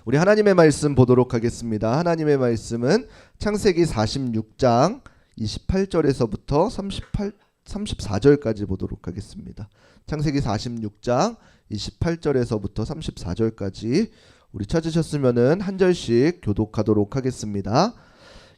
우리 하나님의 말씀 보도록 하겠습니다. 하나님의 말씀은 창세기 46장 28절에서부터 34절까지 보도록 하겠습니다. 창세기 46장 28절에서부터 34절까지 우리 찾으셨으면은 한 절씩 교독하도록 하겠습니다.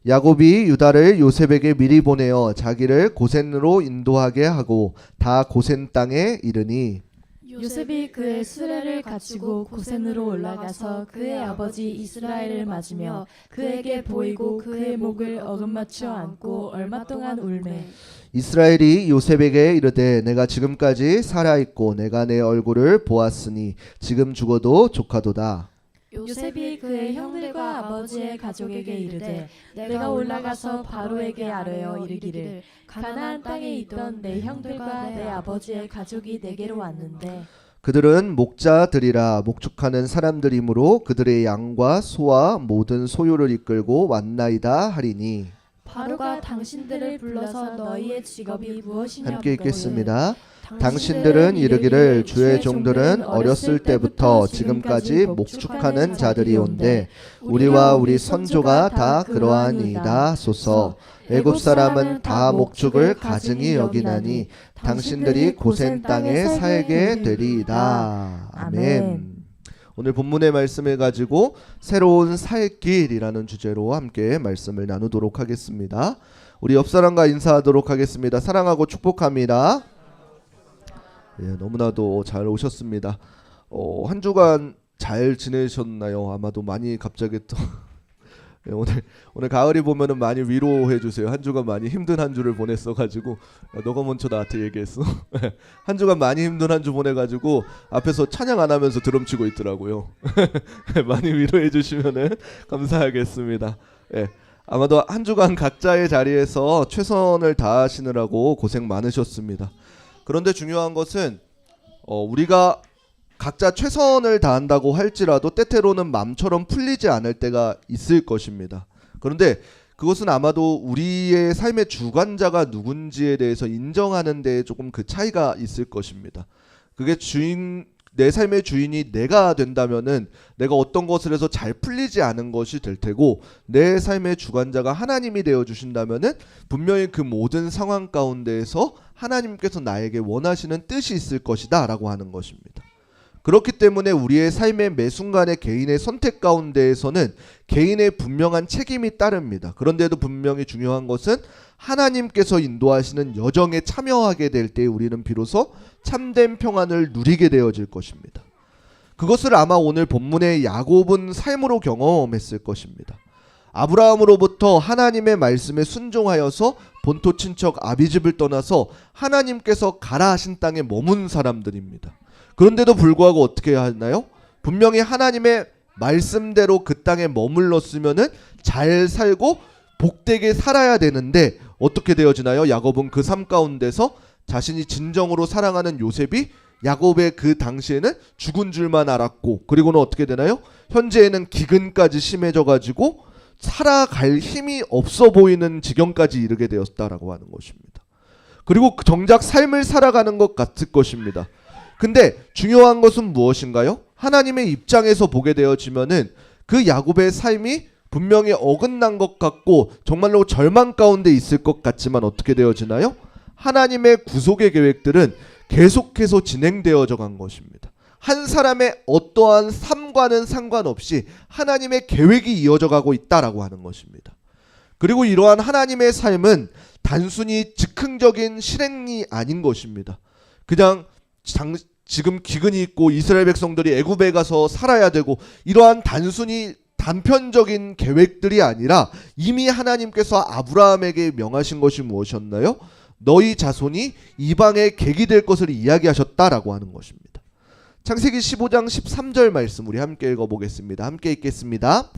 야곱이 유다를 요셉에게 미리 보내어 자기를 고센으로 인도하게 하고 다 고센 땅에 이르니 요셉이 그의 수레를 갖추고 고센으로 올라가서 그의 아버지 이스라엘을 맞으며 그에게 보이고 그의 목을 어긋맞춰 안고 얼마 동안 울매 이스라엘이 요셉에게 이르되 내가 지금까지 살아있고 내가 내 얼굴을 보았으니 지금 죽어도 조카도다. 요셉이 그의 형들과 아버지의 가족에게 이르되 내가 올라가서 바로에게 아뢰어 이르기를 가나안 땅에 있던 내 형들과 내 아버지의 가족이 내게로 왔는데 그들은 목자들이라 목축하는 사람들이므로 그들의 양과 소와 모든 소유를 이끌고 왔나이다 하리니 바로가 당신들을 불러서 너희의 직업이 무엇이냐고 함께 읽겠습니다. 당신들은 이르기를 주의 종들은 어렸을 때부터 지금까지 목축하는 자들이 온데 우리와 우리 선조가 다 그러하니이다 소서. 애굽 사람은 다 목축을 가증히 여기나니 당신들이 고센 땅에 살게 되리이다. 아멘. 오늘 본문의 말씀을 가지고 새로운 살 길이라는 주제로 함께 말씀을 나누도록 하겠습니다. 우리 옆사람과 인사하도록 하겠습니다. 사랑하고 축복합니다. 예, 너무나도 잘 오셨습니다. 한 주간 잘 지내셨나요? 아마도 많이 갑자기 또 예, 오늘 가을이 보면은 많이 위로해 주세요. 한 주간 많이 힘든 한 주를 보냈어가지고 야, 너가 먼저 나한테 얘기했어. 한 주간 많이 힘든 한 주 보내가지고 앞에서 찬양 안 하면서 드럼 치고 있더라고요. 많이 위로해 주시면은 감사하겠습니다. 예, 아마도 한 주간 각자의 자리에서 최선을 다하시느라고 고생 많으셨습니다. 그런데 중요한 것은 우리가 각자 최선을 다한다고 할지라도 때때로는 마음처럼 풀리지 않을 때가 있을 것입니다. 그런데 그것은 아마도 우리의 삶의 주관자가 누군지에 대해서 인정하는 데에 조금 그 차이가 있을 것입니다. 그게 내 삶의 주인이 내가 된다면은 내가 어떤 것을 해서 잘 풀리지 않은 것이 될 테고 내 삶의 주관자가 하나님이 되어 주신다면은 분명히 그 모든 상황 가운데에서 하나님께서 나에게 원하시는 뜻이 있을 것이다 라고 하는 것입니다. 그렇기 때문에 우리의 삶의 매 순간의 개인의 선택 가운데에서는 개인의 분명한 책임이 따릅니다. 그런데도 분명히 중요한 것은 하나님께서 인도하시는 여정에 참여하게 될 때 우리는 비로소 참된 평안을 누리게 되어질 것입니다. 그것을 아마 오늘 본문의 야곱은 삶으로 경험했을 것입니다. 아브라함으로부터 하나님의 말씀에 순종하여서 본토 친척 아비집을 떠나서 하나님께서 가라 하신 땅에 머문 사람들입니다. 그런데도 불구하고 어떻게 하나요? 분명히 하나님의 말씀대로 그 땅에 머물렀으면은 잘 살고 복되게 살아야 되는데 어떻게 되어지나요? 야곱은 그 삶 가운데서 자신이 진정으로 사랑하는 요셉이 야곱의 그 당시에는 죽은 줄만 알았고 그리고는 어떻게 되나요? 현재에는 기근까지 심해져 가지고 살아갈 힘이 없어 보이는 지경까지 이르게 되었다라고 하는 것입니다. 그리고 정작 삶을 살아가는 것 같을 것입니다. 근데 중요한 것은 무엇인가요? 하나님의 입장에서 보게 되어지면은 그 야곱의 삶이 분명히 어긋난 것 같고 정말로 절망 가운데 있을 것 같지만 어떻게 되어지나요? 하나님의 구속의 계획들은 계속해서 진행되어져 간 것입니다. 한 사람의 어떠한 삶과는 상관없이 하나님의 계획이 이어져 가고 있다라고 하는 것입니다. 그리고 이러한 하나님의 삶은 단순히 즉흥적인 실행이 아닌 것입니다. 그냥 지금 기근이 있고 이스라엘 백성들이 애굽에 가서 살아야 되고 이러한 단순히 단편적인 계획들이 아니라 이미 하나님께서 아브라함에게 명하신 것이 무엇이었나요? 너희 자손이 이방의 객이 될 것을 이야기하셨다라고 하는 것입니다. 창세기 15장 13절 말씀 우리 함께 읽어보겠습니다. 함께 읽겠습니다.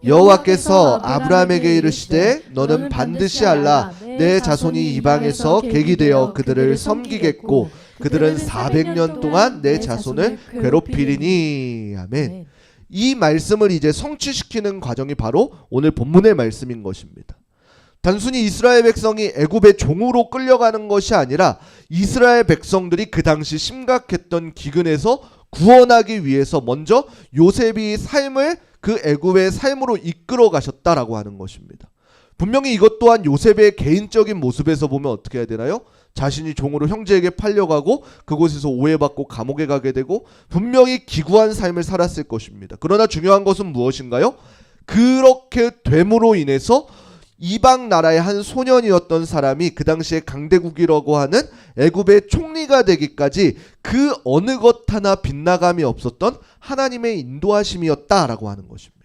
여호와께서 아브라함에게 이르시되 너는 반드시 알라 내 자손이 이방에서 객이 되어 그들을 섬기겠고 그들은 400년 동안 내 자손을 괴롭히리니. 아멘. 이 말씀을 이제 성취시키는 과정이 바로 오늘 본문의 말씀인 것입니다. 단순히 이스라엘 백성이 애굽의 종으로 끌려가는 것이 아니라 이스라엘 백성들이 그 당시 심각했던 기근에서 구원하기 위해서 먼저 요셉이 삶을 그 애굽의 삶으로 이끌어 가셨다라고 하는 것입니다. 분명히 이것 또한 요셉의 개인적인 모습에서 보면 어떻게 해야 되나요? 자신이 종으로 형제에게 팔려가고 그곳에서 오해받고 감옥에 가게 되고 분명히 기구한 삶을 살았을 것입니다. 그러나 중요한 것은 무엇인가요? 그렇게 됨으로 인해서 이방 나라의 한 소년이었던 사람이 그 당시에 강대국이라고 하는 애굽의 총리가 되기까지 그 어느 것 하나 빗나감이 없었던 하나님의 인도하심이었다라고 하는 것입니다.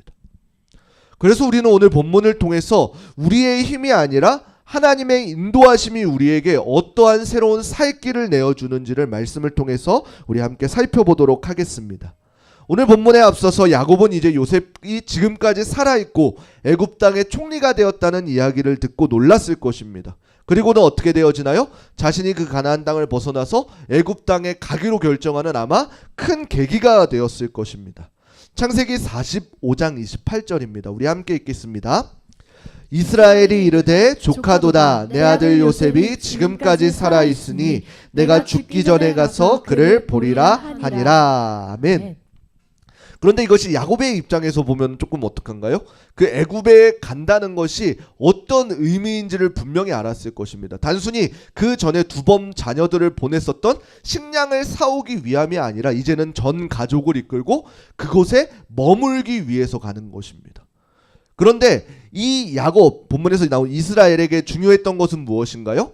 그래서 우리는 오늘 본문을 통해서 우리의 힘이 아니라 하나님의 인도하심이 우리에게 어떠한 새로운 살 길을 내어주는지를 말씀을 통해서 우리 함께 살펴보도록 하겠습니다. 오늘 본문에 앞서서 야곱은 이제 요셉이 지금까지 살아있고 애굽 땅의 총리가 되었다는 이야기를 듣고 놀랐을 것입니다. 그리고는 어떻게 되어지나요? 자신이 그 가나안 땅을 벗어나서 애굽 땅에 가기로 결정하는 아마 큰 계기가 되었을 것입니다. 창세기 45장 28절입니다. 우리 함께 읽겠습니다. 이스라엘이 이르되 조카도다 내 아들 요셉이 지금까지 살아있으니 내가 죽기 전에 가서 그를 보리라 하니라. 아멘. 그런데 이것이 야곱의 입장에서 보면 조금 어떡한가요? 그 애굽에 간다는 것이 어떤 의미인지를 분명히 알았을 것입니다. 단순히 그 전에 두 번 자녀들을 보냈었던 식량을 사오기 위함이 아니라 이제는 전 가족을 이끌고 그곳에 머물기 위해서 가는 것입니다. 그런데 이 야곱, 본문에서 나온 이스라엘에게 중요했던 것은 무엇인가요?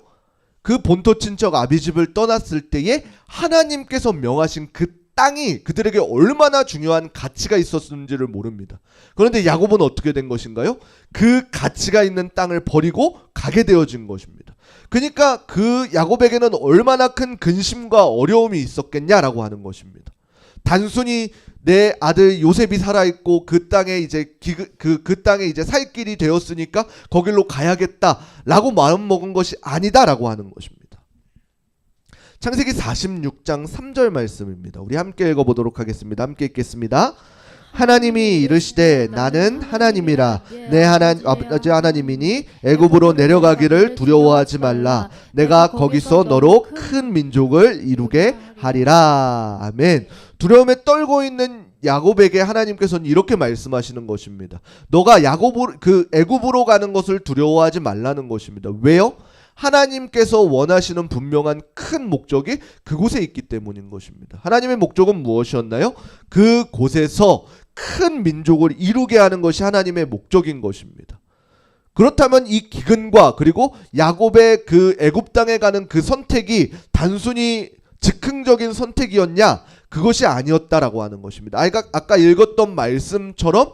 그 본토 친척 아비집을 떠났을 때에 하나님께서 명하신 그 땅이 그들에게 얼마나 중요한 가치가 있었는지를 모릅니다. 그런데 야곱은 어떻게 된 것인가요? 그 가치가 있는 땅을 버리고 가게 되어진 것입니다. 그러니까 그 야곱에게는 얼마나 큰 근심과 어려움이 있었겠냐라고 하는 것입니다. 단순히 내 아들 요셉이 살아있고 그 땅에 이제 그 땅에 이제 살 길이 되었으니까 거길로 가야겠다라고 마음먹은 것이 아니다라고 하는 것입니다. 창세기 46장 3절 말씀입니다. 우리 함께 읽어보도록 하겠습니다. 함께 읽겠습니다. 하나님이 이르시되 나는 하나님이라 내 아버지 하나님이니 애굽으로 내려가기를 두려워하지 말라. 내가 거기서 너로 큰 민족을 이루게 하리라. 아멘. 두려움에 떨고 있는 야곱에게 하나님께서는 이렇게 말씀하시는 것입니다. 너가 그 애굽으로 가는 것을 두려워하지 말라는 것입니다. 왜요? 하나님께서 원하시는 분명한 큰 목적이 그곳에 있기 때문인 것입니다. 하나님의 목적은 무엇이었나요? 그곳에서 큰 민족을 이루게 하는 것이 하나님의 목적인 것입니다. 그렇다면 이 기근과 그리고 야곱의 그 애굽 땅에 가는 그 선택이 단순히 즉흥적인 선택이었냐? 그것이 아니었다라고 하는 것입니다. 아까 읽었던 말씀처럼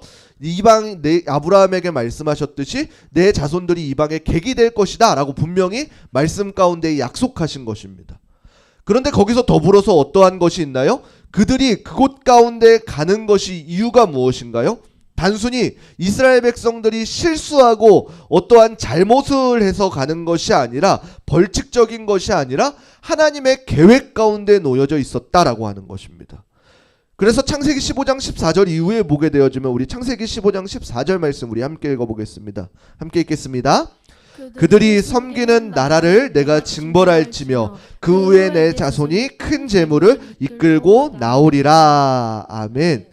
아브라함에게 말씀하셨듯이 내 자손들이 이방의 객이 될 것이다 라고 분명히 말씀 가운데 약속하신 것입니다. 그런데 거기서 더불어서 어떠한 것이 있나요? 그들이 그곳 가운데 가는 것이 이유가 무엇인가요? 단순히 이스라엘 백성들이 실수하고 어떠한 잘못을 해서 가는 것이 아니라 벌칙적인 것이 아니라 하나님의 계획 가운데 놓여져 있었다라고 하는 것입니다. 그래서 창세기 15장 14절 이후에 보게 되어지면 우리 창세기 15장 14절 말씀 우리 함께 읽어보겠습니다. 함께 읽겠습니다. 그들이 섬기는 나라를 내가 징벌할지며 그 후에 내 자손이 큰 재물을 이끌고 나오리라. 아멘.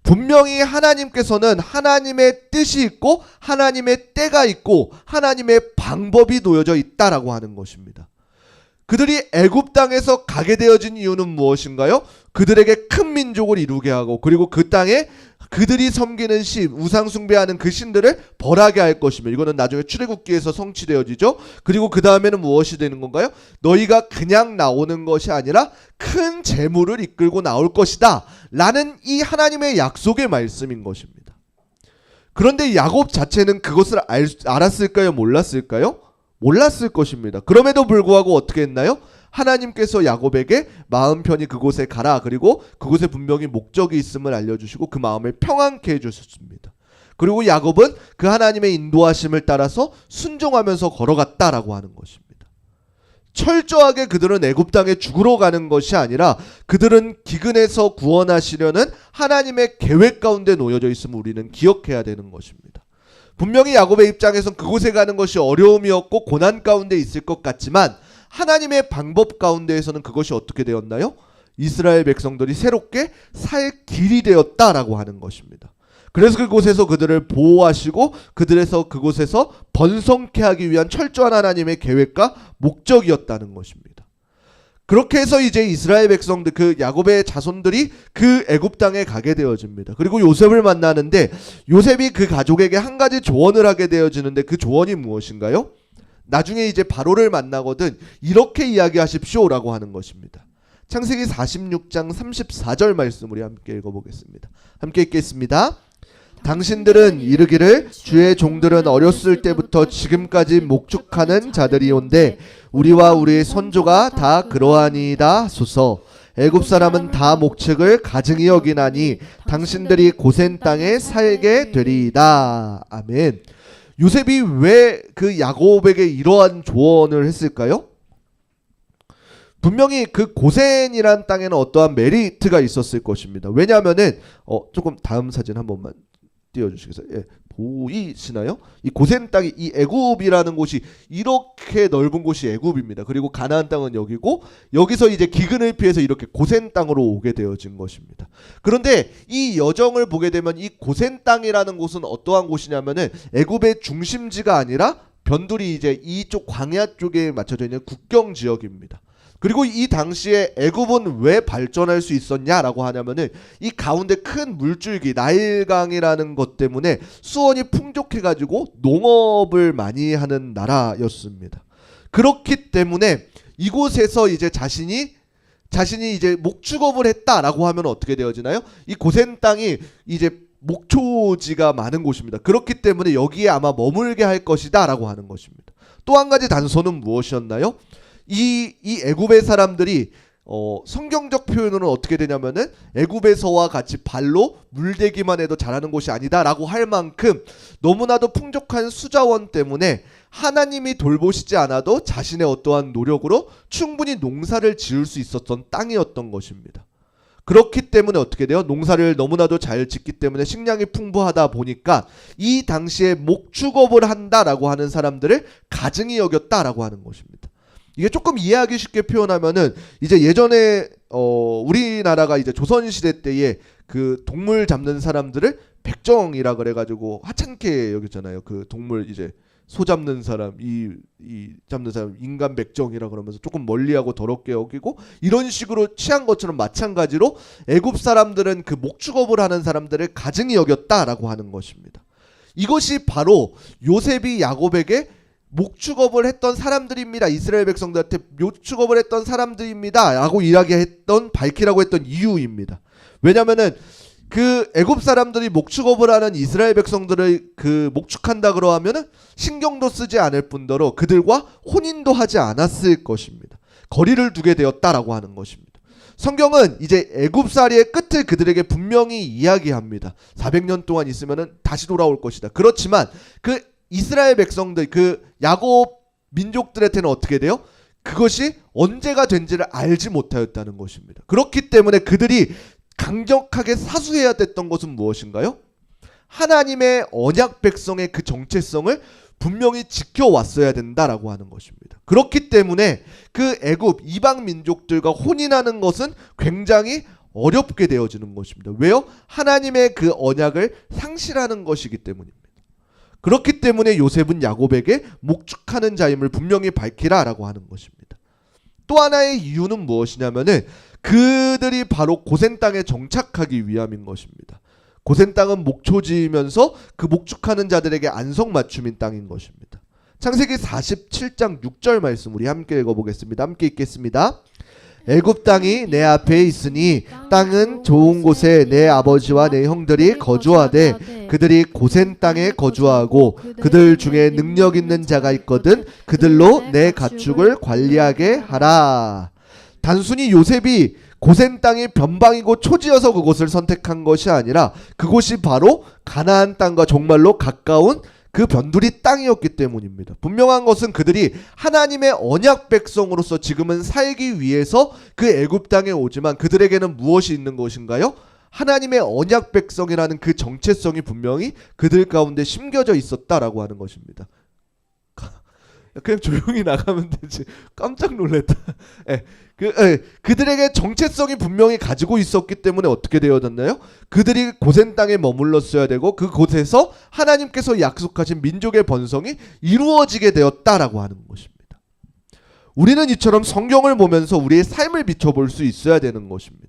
분명히 하나님께서는 하나님의 뜻이 있고 하나님의 때가 있고 하나님의 방법이 놓여져 있다라고 하는 것입니다. 그들이 애굽 땅에서 가게 되어진 이유는 무엇인가요? 그들에게 큰 민족을 이루게 하고 그리고 그 땅에 그들이 섬기는 신, 우상 숭배하는 그 신들을 벌하게 할 것이며 이거는 나중에 출애굽기에서 성취되어지죠. 그리고 그 다음에는 무엇이 되는 건가요? 너희가 그냥 나오는 것이 아니라 큰 재물을 이끌고 나올 것이다 라는 이 하나님의 약속의 말씀인 것입니다. 그런데 야곱 자체는 그것을 알았을까요? 몰랐을까요? 몰랐을 것입니다. 그럼에도 불구하고 어떻게 했나요? 하나님께서 야곱에게 마음 편히 그곳에 가라. 그리고 그곳에 분명히 목적이 있음을 알려주시고 그 마음을 평안케 해주셨습니다. 그리고 야곱은 그 하나님의 인도하심을 따라서 순종하면서 걸어갔다라고 하는 것입니다. 철저하게 그들은 애굽 땅에 죽으러 가는 것이 아니라 그들은 기근에서 구원하시려는 하나님의 계획 가운데 놓여져 있음을 우리는 기억해야 되는 것입니다. 분명히 야곱의 입장에선 그곳에 가는 것이 어려움이었고 고난 가운데 있을 것 같지만 하나님의 방법 가운데에서는 그것이 어떻게 되었나요? 이스라엘 백성들이 새롭게 살 길이 되었다라고 하는 것입니다. 그래서 그곳에서 그들을 보호하시고 그곳에서 번성케 하기 위한 철저한 하나님의 계획과 목적이었다는 것입니다. 그렇게 해서 이제 이스라엘 백성들, 그 야곱의 자손들이 그 애굽 땅에 가게 되어집니다. 그리고 요셉을 만나는데 요셉이 그 가족에게 한 가지 조언을 하게 되어지는데 그 조언이 무엇인가요? 나중에 이제 바로를 만나거든 이렇게 이야기하십시오라고 하는 것입니다. 창세기 46장 34절 말씀 우리 함께 읽어보겠습니다. 함께 읽겠습니다. 당신들은 이르기를 주의 종들은 어렸을 때부터 지금까지 목축하는 자들이온데 우리와 우리의 선조가 다 그러하니이다 하소서. 애굽 사람은 다 목축을 가증히 여기나니 당신들이 고센 땅에 살게 되리이다. 아멘. 요셉이 왜 그 야곱에게 이러한 조언을 했을까요? 분명히 그 고센이란 땅에는 어떠한 메리트가 있었을 것입니다. 왜냐하면은 조금 다음 사진 한 번만 띄워주시겠어요? 예, 보이시나요? 이 고센 땅이 이 애굽이라는 곳이 이렇게 넓은 곳이 애굽입니다. 그리고 가나안 땅은 여기고 여기서 이제 기근을 피해서 이렇게 고센 땅으로 오게 되어진 것입니다. 그런데 이 여정을 보게 되면 이 고센 땅이라는 곳은 어떠한 곳이냐면은 애굽의 중심지가 아니라 변두리 이제 이쪽 광야 쪽에 맞춰져 있는 국경 지역입니다. 그리고 이 당시에 애굽은 왜 발전할 수 있었냐라고 하냐면은 이 가운데 큰 물줄기 나일강이라는 것 때문에 수원이 풍족해가지고 농업을 많이 하는 나라였습니다. 그렇기 때문에 이곳에서 이제 자신이 이제 목축업을 했다라고 하면 어떻게 되어지나요? 이 고센 땅이 이제 목초지가 많은 곳입니다. 그렇기 때문에 여기에 아마 머물게 할 것이다라고 하는 것입니다. 또 한 가지 단서는 무엇이었나요? 이 애굽의 사람들이 성경적 표현으로는 어떻게 되냐면은 애굽에서와 같이 발로 물대기만 해도 자라는 곳이 아니다라고 할 만큼 너무나도 풍족한 수자원 때문에 하나님이 돌보시지 않아도 자신의 어떠한 노력으로 충분히 농사를 지을 수 있었던 땅이었던 것입니다. 그렇기 때문에 어떻게 돼요? 농사를 너무나도 잘 짓기 때문에 식량이 풍부하다 보니까 이 당시에 목축업을 한다라고 하는 사람들을 가증히 여겼다라고 하는 것입니다. 이게 조금 이해하기 쉽게 표현하면은 이제 예전에 우리나라가 이제 조선시대 때에 그 동물 잡는 사람들을 백정이라 그래가지고 하찮게 여겼잖아요. 그 동물 이제 소 잡는 사람, 이 잡는 사람 인간 백정이라 그러면서 조금 멀리하고 더럽게 여기고 이런 식으로 취한 것처럼 마찬가지로 애굽 사람들은 그 목축업을 하는 사람들을 가증히 여겼다라고 하는 것입니다. 이것이 바로 요셉이 야곱에게 목축업을 했던 사람들입니다. 이스라엘 백성들한테 목축업을 했던 사람들입니다 라고 이야기했던 밝히라고 했던 이유입니다. 왜냐면은 그 애굽 사람들이 목축업을 하는 이스라엘 백성들을 그 목축한다 그러하면은 신경도 쓰지 않을 뿐더러 그들과 혼인도 하지 않았을 것입니다. 거리를 두게 되었다라고 하는 것입니다. 성경은 이제 애굽살이의 끝을 그들에게 분명히 이야기합니다. 400년 동안 있으면은 다시 돌아올 것이다. 그렇지만 그 이스라엘 백성들, 그 야곱 민족들한테는 어떻게 돼요? 그것이 언제가 된지를 알지 못하였다는 것입니다. 그렇기 때문에 그들이 강력하게 사수해야 됐던 것은 무엇인가요? 하나님의 언약 백성의 그 정체성을 분명히 지켜왔어야 된다라고 하는 것입니다. 그렇기 때문에 그 애굽 이방 민족들과 혼인하는 것은 굉장히 어렵게 되어지는 것입니다. 왜요? 하나님의 그 언약을 상실하는 것이기 때문입니다. 그렇기 때문에 요셉은 야곱에게 목축하는 자임을 분명히 밝히라라고 하는 것입니다. 또 하나의 이유는 무엇이냐면은 그들이 바로 고센 땅에 정착하기 위함인 것입니다. 고센 땅은 목초지이면서 그 목축하는 자들에게 안성맞춤인 땅인 것입니다. 창세기 47장 6절 말씀 우리 함께 읽어보겠습니다. 함께 읽겠습니다. 애굽 땅이 내 앞에 있으니 땅은 좋은 곳에 내 아버지와 내 형들이 거주하되 그들이 고센 땅에 거주하고 그들 중에 능력 있는 자가 있거든 그들로 내 가축을 관리하게 하라. 단순히 요셉이 고센 땅이 변방이고 초지여서 그곳을 선택한 것이 아니라 그곳이 바로 가나안 땅과 정말로 가까운 그 변두리 땅이었기 때문입니다. 분명한 것은 그들이 하나님의 언약 백성으로서 지금은 살기 위해서 그 애굽 땅에 오지만 그들에게는 무엇이 있는 것인가요? 하나님의 언약 백성이라는 그 정체성이 분명히 그들 가운데 심겨져 있었다라고 하는 것입니다. 그냥 조용히 나가면 되지. 깜짝 놀랐다. 예, 그들에게 정체성이 분명히 가지고 있었기 때문에 어떻게 되어졌나요? 그들이 고센 땅에 머물렀어야 되고 그곳에서 하나님께서 약속하신 민족의 번성이 이루어지게 되었다라고 하는 것입니다. 우리는 이처럼 성경을 보면서 우리의 삶을 비춰볼 수 있어야 되는 것입니다.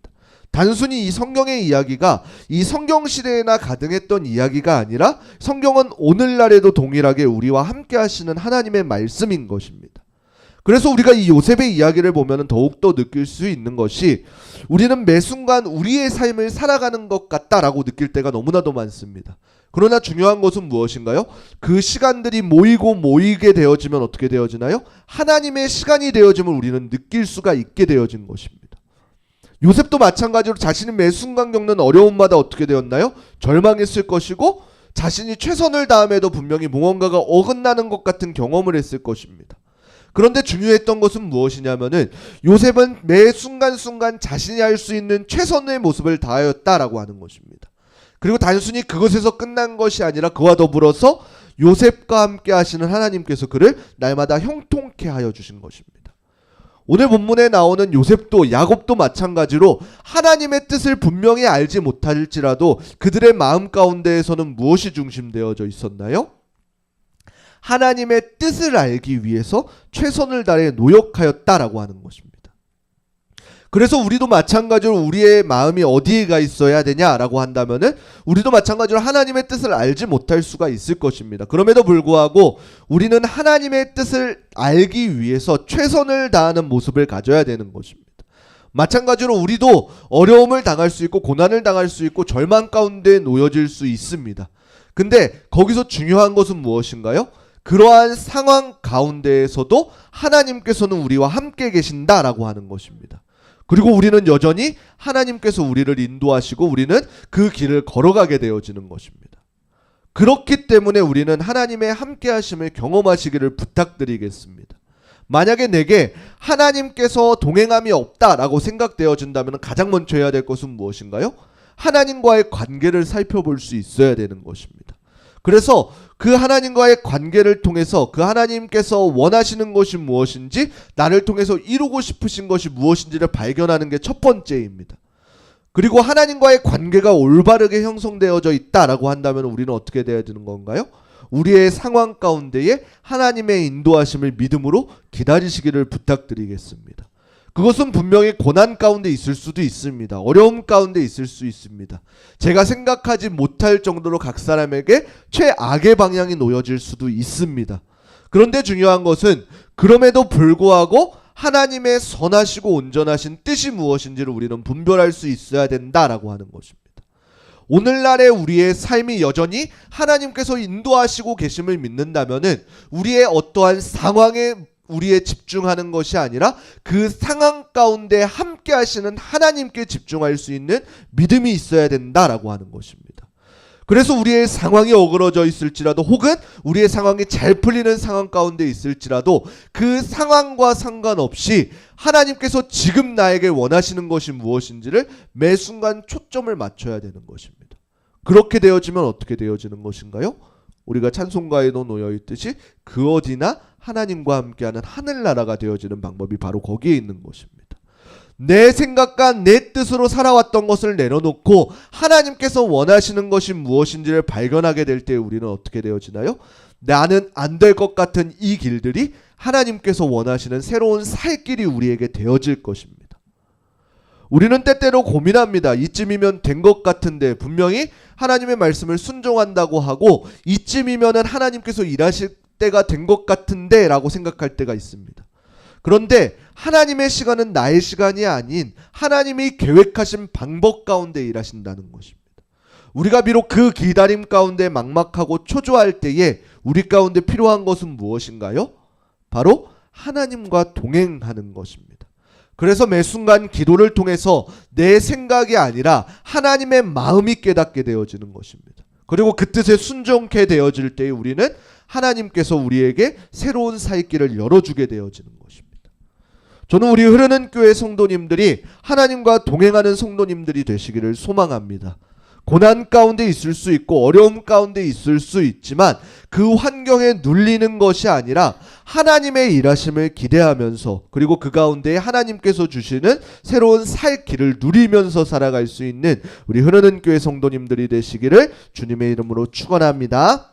단순히 이 성경의 이야기가 이 성경 시대에나 가능했던 이야기가 아니라 성경은 오늘날에도 동일하게 우리와 함께 하시는 하나님의 말씀인 것입니다. 그래서 우리가 이 요셉의 이야기를 보면 더욱더 느낄 수 있는 것이 우리는 매 순간 우리의 삶을 살아가는 것 같다라고 느낄 때가 너무나도 많습니다. 그러나 중요한 것은 무엇인가요? 그 시간들이 모이게 되어지면 어떻게 되어지나요? 하나님의 시간이 되어짐을 우리는 느낄 수가 있게 되어진 것입니다. 요셉도 마찬가지로 자신이 매 순간 겪는 어려움마다 어떻게 되었나요? 절망했을 것이고 자신이 최선을 다함에도 분명히 무언가가 어긋나는 것 같은 경험을 했을 것입니다. 그런데 중요했던 것은 무엇이냐면은 요셉은 매 순간순간 자신이 할 수 있는 최선의 모습을 다하였다라고 하는 것입니다. 그리고 단순히 그것에서 끝난 것이 아니라 그와 더불어서 요셉과 함께 하시는 하나님께서 그를 날마다 형통케 하여 주신 것입니다. 오늘 본문에 나오는 요셉도 야곱도 마찬가지로 하나님의 뜻을 분명히 알지 못할지라도 그들의 마음 가운데에서는 무엇이 중심되어져 있었나요? 하나님의 뜻을 알기 위해서 최선을 다해 노력하였다라고 하는 것입니다. 그래서 우리도 마찬가지로 우리의 마음이 어디에 가 있어야 되냐라고 한다면은 우리도 마찬가지로 하나님의 뜻을 알지 못할 수가 있을 것입니다. 그럼에도 불구하고 우리는 하나님의 뜻을 알기 위해서 최선을 다하는 모습을 가져야 되는 것입니다. 마찬가지로 우리도 어려움을 당할 수 있고 고난을 당할 수 있고 절망 가운데 놓여질 수 있습니다. 근데 거기서 중요한 것은 무엇인가요? 그러한 상황 가운데에서도 하나님께서는 우리와 함께 계신다라고 하는 것입니다. 그리고 우리는 여전히 하나님께서 우리를 인도하시고 우리는 그 길을 걸어가게 되어지는 것입니다. 그렇기 때문에 우리는 하나님의 함께 하심을 경험하시기를 부탁드리겠습니다. 만약에 내게 하나님께서 동행함이 없다라고 생각되어진다면 가장 먼저 해야 될 것은 무엇인가요? 하나님과의 관계를 살펴볼 수 있어야 되는 것입니다. 그래서 그 하나님과의 관계를 통해서 그 하나님께서 원하시는 것이 무엇인지 나를 통해서 이루고 싶으신 것이 무엇인지를 발견하는 게 첫 번째입니다. 그리고 하나님과의 관계가 올바르게 형성되어져 있다라고 한다면 우리는 어떻게 되어야 되는 건가요? 우리의 상황 가운데에 하나님의 인도하심을 믿음으로 기다리시기를 부탁드리겠습니다. 그것은 분명히 고난 가운데 있을 수도 있습니다. 어려움 가운데 있을 수 있습니다. 제가 생각하지 못할 정도로 각 사람에게 최악의 방향이 놓여질 수도 있습니다. 그런데 중요한 것은 그럼에도 불구하고 하나님의 선하시고 온전하신 뜻이 무엇인지를 우리는 분별할 수 있어야 된다라고 하는 것입니다. 오늘날의 우리의 삶이 여전히 하나님께서 인도하시고 계심을 믿는다면은 우리의 어떠한 상황에 우리에 집중하는 것이 아니라 그 상황 가운데 함께 하시는 하나님께 집중할 수 있는 믿음이 있어야 된다라고 하는 것입니다. 그래서 우리의 상황이 어그러져 있을지라도 혹은 우리의 상황이 잘 풀리는 상황 가운데 있을지라도 그 상황과 상관없이 하나님께서 지금 나에게 원하시는 것이 무엇인지를 매 순간 초점을 맞춰야 되는 것입니다. 그렇게 되어지면 어떻게 되어지는 것인가요? 우리가 찬송가에도 놓여있듯이 그 어디나 하나님과 함께하는 하늘나라가 되어지는 방법이 바로 거기에 있는 것입니다. 내 생각과 내 뜻으로 살아왔던 것을 내려놓고 하나님께서 원하시는 것이 무엇인지를 발견하게 될 때 우리는 어떻게 되어지나요? 나는 안 될 것 같은 이 길들이 하나님께서 원하시는 새로운 살 길이 우리에게 되어질 것입니다. 우리는 때때로 고민합니다. 이쯤이면 된 것 같은데 분명히 하나님의 말씀을 순종한다고 하고 이쯤이면은 하나님께서 일하실 때가 된 것 같은데 라고 생각할 때가 있습니다. 그런데 하나님의 시간은 나의 시간이 아닌 하나님이 계획하신 방법 가운데 일하신다는 것입니다. 우리가 비록 그 기다림 가운데 막막하고 초조할 때에 우리 가운데 필요한 것은 무엇인가요? 바로 하나님과 동행하는 것입니다. 그래서 매 순간 기도를 통해서 내 생각이 아니라 하나님의 마음이 깨닫게 되어지는 것입니다. 그리고 그 뜻에 순종케 되어질 때에 우리는 하나님께서 우리에게 새로운 살 길을 열어주게 되어지는 것입니다. 저는 우리 흐르는 교회 성도님들이 하나님과 동행하는 성도님들이 되시기를 소망합니다. 고난 가운데 있을 수 있고 어려움 가운데 있을 수 있지만 그 환경에 눌리는 것이 아니라 하나님의 일하심을 기대하면서 그리고 그 가운데 하나님께서 주시는 새로운 살 길을 누리면서 살아갈 수 있는 우리 흐르는 교회 성도님들이 되시기를 주님의 이름으로 축원합니다.